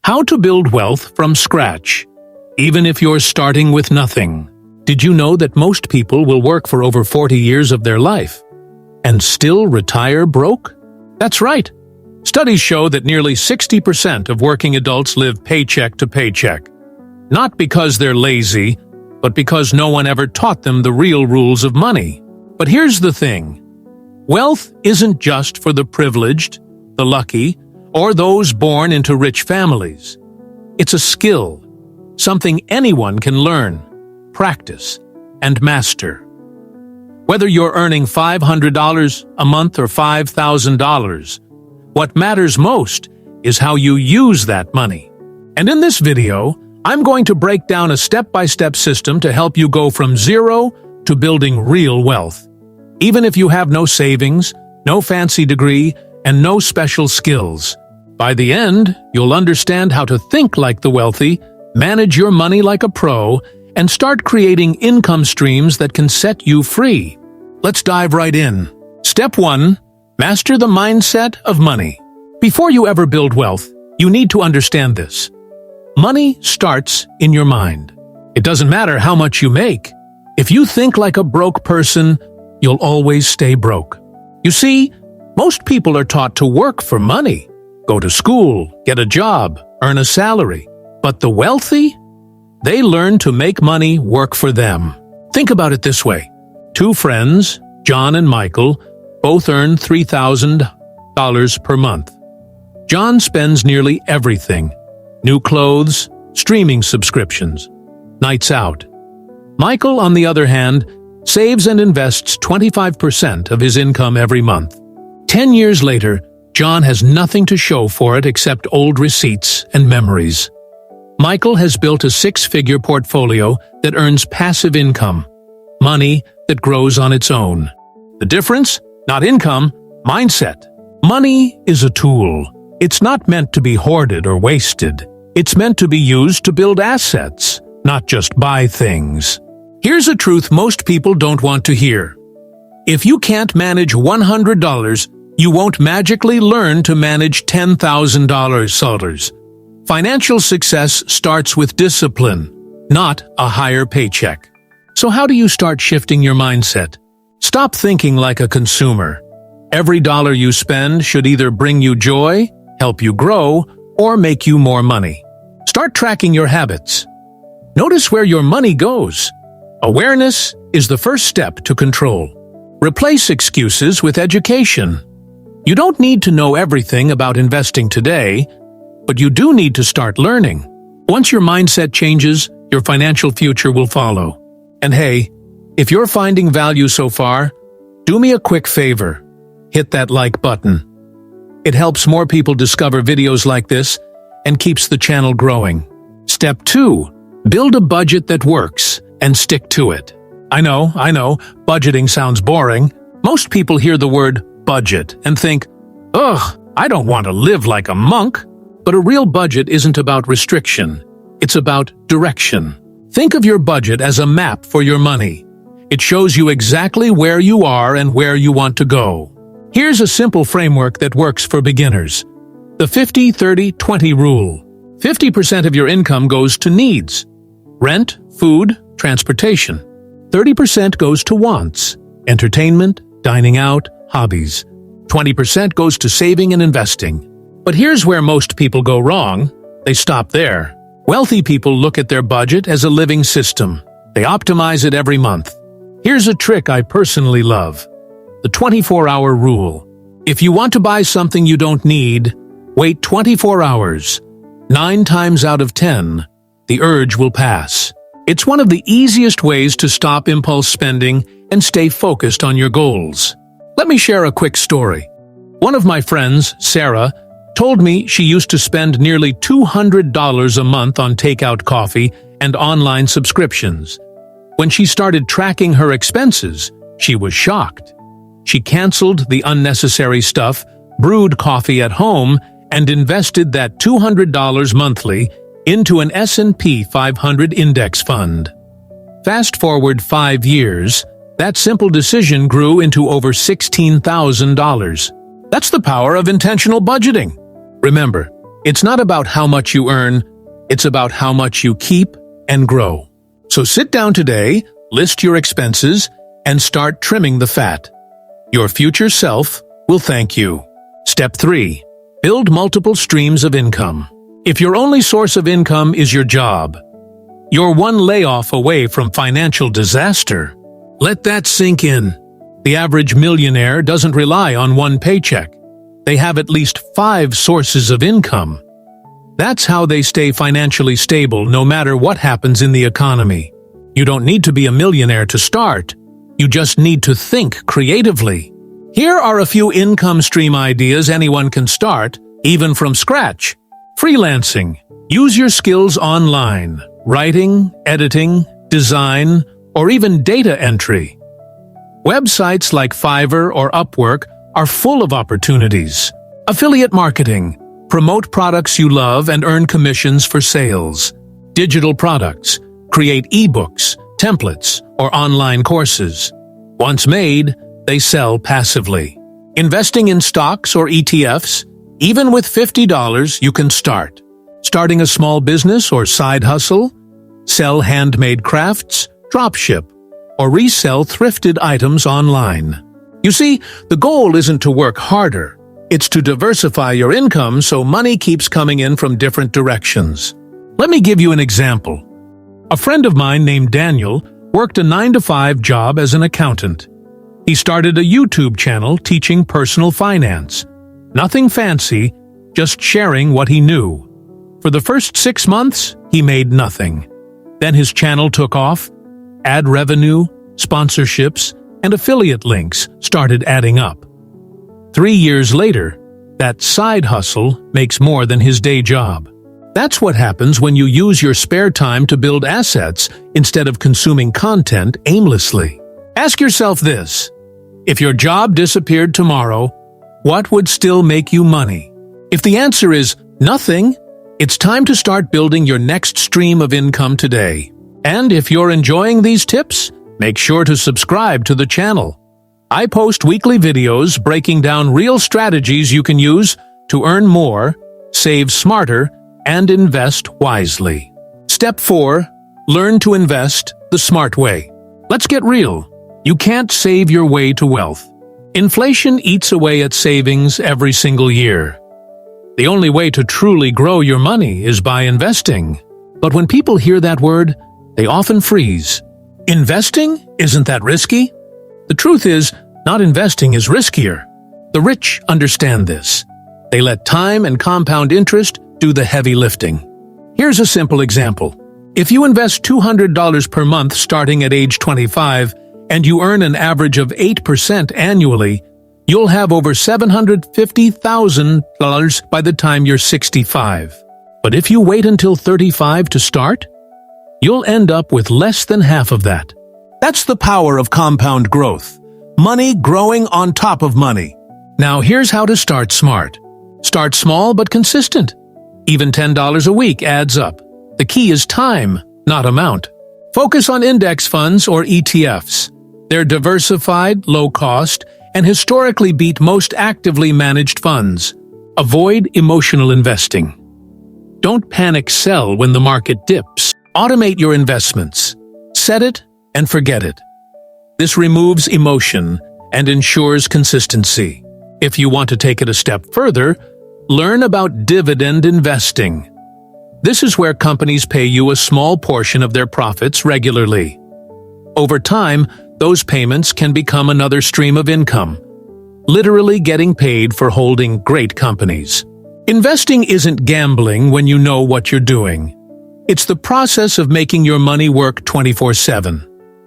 How to build wealth from scratch, even if you're starting with nothing. Did you know that most people will work for over 40 years of their life and still retire broke? That's right. Studies show that nearly 60% of working adults live paycheck to paycheck. Not because they're lazy, but because no one ever taught them the real rules of money. But here's the thing. Wealth isn't just for the privileged, the lucky, or those born into rich families. It's a skill, something anyone can learn, practice, and master. Whether you're earning $500 a month or $5,000, what matters most is how you use that money. And in this video, I'm going to break down a step-by-step system to help you go from zero to building real wealth. Even if you have no savings, no fancy degree, and no special skills. By the end, you'll understand how to think like the wealthy, manage your money like a pro, and start creating income streams that can set you free. Let's dive right in. Step 1. Master the mindset of money. Before you ever build wealth, you need to understand this. Money starts in your mind. It doesn't matter how much you make. If you think like a broke person, you'll always stay broke. You see, most people are taught to work for money. Go to school, get a job, earn a salary. But the wealthy? They learn to make money work for them. Think about it this way. Two friends, John and Michael, both earn $3,000 per month. John spends nearly everything. New clothes, streaming subscriptions, nights out. Michael, on the other hand, saves and invests 25% of his income every month. 10 years later, John has nothing to show for it except old receipts and memories. Michael has built a six-figure portfolio that earns passive income, money that grows on its own. The difference? Not income, mindset. Money is a tool. It's not meant to be hoarded or wasted. It's meant to be used to build assets, not just buy things. Here's a truth most people don't want to hear. If you can't manage $100, you won't magically learn to manage $10,000. Financial success starts with discipline, not a higher paycheck. So how do you start shifting your mindset? Stop thinking like a consumer. Every dollar you spend should either bring you joy, help you grow, or make you more money. Start tracking your habits. Notice where your money goes. Awareness is the first step to control. Replace excuses with education. You don't need to know everything about investing today, but you do need to start learning. Once your mindset changes, your financial future will follow. And hey, if you're finding value so far, do me a quick favor. Hit that like button. It helps more people discover videos like this and keeps the channel growing. Step 2. Build a budget that works and stick to it. I know, budgeting sounds boring. Most people hear the word budget and think, ugh, I don't want to live like a monk. But a real budget isn't about restriction. It's about direction. Think of your budget as a map for your money. It shows you exactly where you are and where you want to go. Here's a simple framework that works for beginners. The 50-30-20 rule. 50% of your income goes to needs. Rent, food, transportation. 30% goes to wants. Entertainment, dining out, hobbies. 20% goes to saving and investing. But here's where most people go wrong. They stop there. Wealthy people look at their budget as a living system. They optimize it every month. Here's a trick I personally love. The 24-hour rule. If you want to buy something you don't need, wait 24 hours. 9 times out of 10, the urge will pass. It's one of the easiest ways to stop impulse spending and stay focused on your goals. Let me share a quick story. One of my friends, Sarah, told me she used to spend nearly $200 a month on takeout coffee and online subscriptions. When she started tracking her expenses, she was shocked. She canceled the unnecessary stuff, brewed coffee at home, and invested that $200 monthly into an S&P 500 index fund. Fast forward 5 years, that simple decision grew into over $16,000. That's the power of intentional budgeting. Remember, It's not about how much you earn, it's about how much you keep and grow. So sit down today, list your expenses, and start trimming the fat. Your future self will thank you. Step 3. Build multiple streams of income. If your only source of income is your job, you're one layoff away from financial disaster. Let that sink in. The average millionaire doesn't rely on one paycheck. They have at least 5 sources of income. That's how they stay financially stable no matter what happens in the economy. You don't need to be a millionaire to start. You just need to think creatively. Here are a few income stream ideas anyone can start, even from scratch. Freelancing. Use your skills online. Writing, editing, design, or even data entry. Websites like Fiverr or Upwork are full of opportunities. Affiliate marketing. Promote products you love and earn commissions for sales. Digital products. Create ebooks, templates, or online courses. Once made, they sell passively. Investing in stocks or ETFs. Even with $50, you can start. Starting a small business or side hustle. Sell handmade crafts, dropship, or resell thrifted items online. You see, the goal isn't to work harder. It's to diversify your income so money keeps coming in from different directions. Let me give you an example. A friend of mine named Daniel worked a 9-to-5 job as an accountant. He started a YouTube channel teaching personal finance. Nothing fancy, just sharing what he knew. For the first 6 months, he made nothing. Then his channel took off. Ad revenue, sponsorships, and affiliate links started adding up. 3 years later, that side hustle makes more than his day job. That's what happens when you use your spare time to build assets instead of consuming content aimlessly. Ask yourself this: if your job disappeared tomorrow, what would still make you money? If the answer is nothing, it's time to start building your next stream of income today. And if you're enjoying these tips, make sure to subscribe to the channel. I post weekly videos breaking down real strategies you can use to earn more, save smarter, and invest wisely. Step 4. Learn to invest the smart way. Let's get real. You can't save your way to wealth. Inflation eats away at savings every single year. The only way to truly grow your money is by investing. But when people hear that word, they often freeze. Investing? Isn't that risky? The truth is, not investing is riskier. The rich understand this. They let time and compound interest do the heavy lifting. Here's a simple example. If you invest $200 per month starting at age 25 and you earn an average of 8% annually, you'll have over $750,000 by the time you're 65. But if you wait until 35 to start, you'll end up with less than half of that. That's the power of compound growth. Money growing on top of money. Now here's how to start smart. Start small but consistent. Even $10 a week adds up. The key is time, not amount. Focus on index funds or ETFs. They're diversified, low cost, and historically beat most actively managed funds. Avoid emotional investing. Don't panic sell when the market dips. Automate your investments. Set it and forget it. This removes emotion and ensures consistency. If you want to take it a step further, learn about dividend investing. This is where companies pay you a small portion of their profits regularly. Over time, those payments can become another stream of income, literally getting paid for holding great companies. Investing isn't gambling when you know what you're doing. It's the process of making your money work 24/7,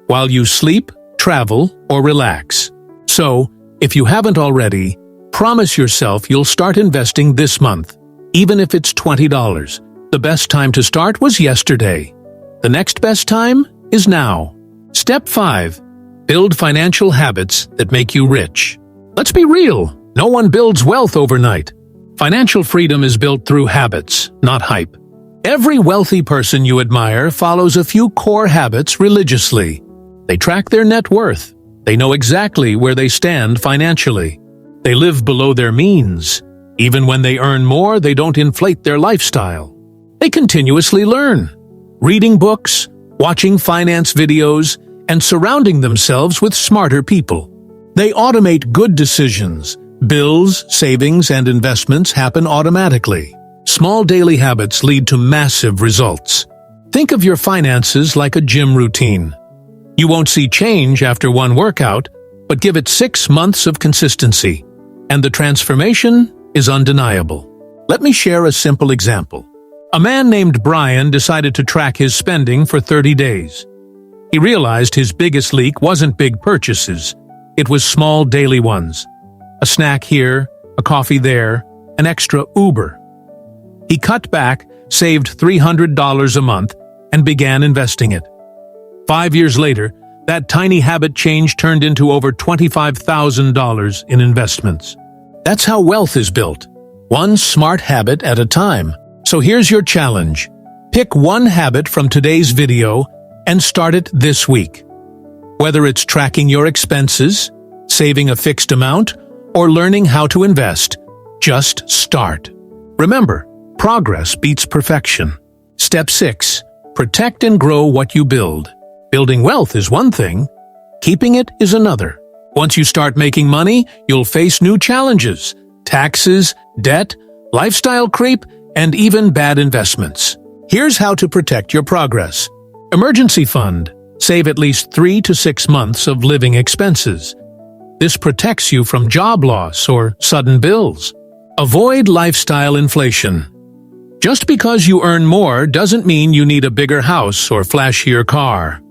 while you sleep, travel, or relax. So, if you haven't already, promise yourself you'll start investing this month, even if it's $20. The best time to start was yesterday. The next best time is now. Step 5. Build financial habits that make you rich. Let's be real. No one builds wealth overnight. Financial freedom is built through habits, not hype. Every wealthy person you admire follows a few core habits religiously. They track their net worth. They know exactly where they stand financially. They live below their means, Even when they earn more, they don't inflate their lifestyle. They continuously learn, reading books, watching finance videos, and surrounding themselves with smarter people. They automate good decisions. Bills, savings, and investments happen automatically. Small daily habits lead to massive results. Think of your finances like a gym routine. You won't see change after one workout, but give it 6 months of consistency, and the transformation is undeniable. Let me share a simple example. A man named Brian decided to track his spending for 30 days. He realized his biggest leak wasn't big purchases. It was small daily ones. A snack here, a coffee there, an extra Uber. He cut back, saved $300 a month, and began investing it. 5 years later, that tiny habit change turned into over $25,000 in investments. That's how wealth is built, one smart habit at a time. So here's your challenge. Pick one habit from today's video and start it this week. Whether it's tracking your expenses, saving a fixed amount, or learning how to invest, just start. Remember, progress beats perfection. Step 6. Protect and grow what you build. Building wealth is one thing, keeping it is another. Once you start making money, you'll face new challenges: taxes, debt, lifestyle creep, and even bad investments. Here's how to protect your progress. Emergency fund. Save at least 3 to 6 months of living expenses. This protects you from job loss or sudden bills. Avoid lifestyle inflation. Just because you earn more doesn't mean you need a bigger house or flashier car.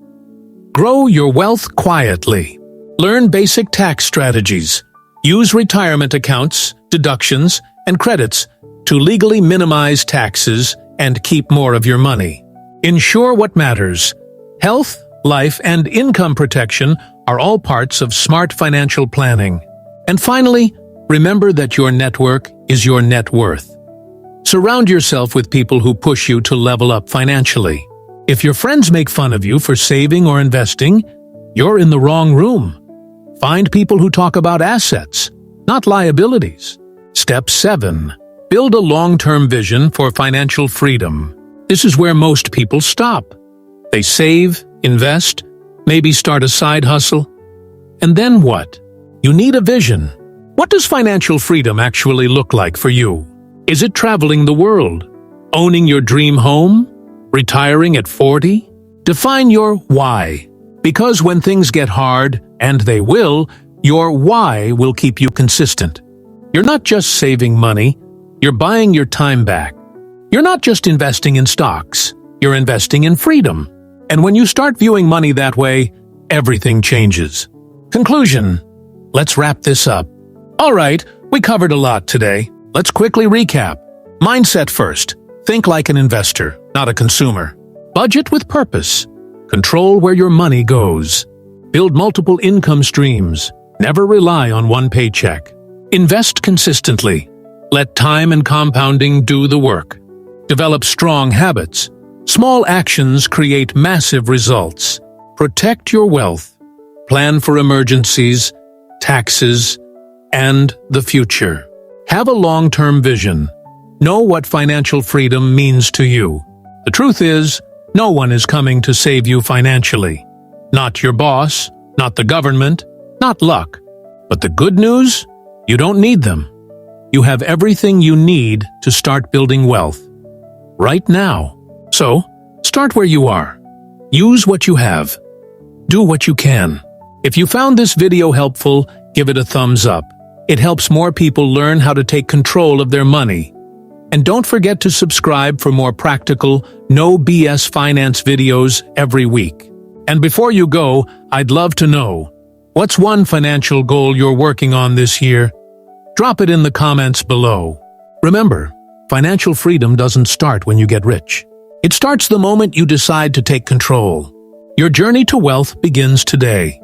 Grow your wealth quietly. Learn basic tax strategies. Use retirement accounts, deductions, and credits to legally minimize taxes and keep more of your money. Ensure what matters. Health, life, and income protection are all parts of smart financial planning. And finally, remember that your network is your net worth. Surround yourself with people who push you to level up financially. If your friends make fun of you for saving or investing, you're in the wrong room. Find people who talk about assets, not liabilities. Step 7. Build a long-term vision for financial freedom. This is where most people stop. They save, invest, maybe start a side hustle. And then what? You need a vision. What does financial freedom actually look like for you? Is it traveling the world? Owning your dream home? Retiring at 40? Define your why. Because when things get hard, and they will, your why will keep you consistent. You're not just saving money, you're buying your time back. You're not just investing in stocks, you're investing in freedom. And when you start viewing money that way, everything changes. Conclusion. Let's wrap this up. All right, we covered a lot today. Let's quickly recap. Mindset first. Think like an investor, not a consumer. Budget with purpose. Control where your money goes. Build multiple income streams. Never rely on one paycheck. Invest consistently. Let time and compounding do the work. Develop strong habits. Small actions create massive results. Protect your wealth. Plan for emergencies, taxes, and the future. Have a long-term vision. Know what financial freedom means to you. The truth is, no one is coming to save you financially. Not your boss, not the government, not luck. But the good news? You don't need them. You have everything you need to start building wealth. Right now. So, start where you are. Use what you have. Do what you can. If you found this video helpful, give it a thumbs up. It helps more people learn how to take control of their money. And don't forget to subscribe for more practical, no BS finance videos every week. And before you go, I'd love to know, what's one financial goal you're working on this year? Drop it in the comments below. Remember, financial freedom doesn't start when you get rich. It starts the moment you decide to take control. Your journey to wealth begins today.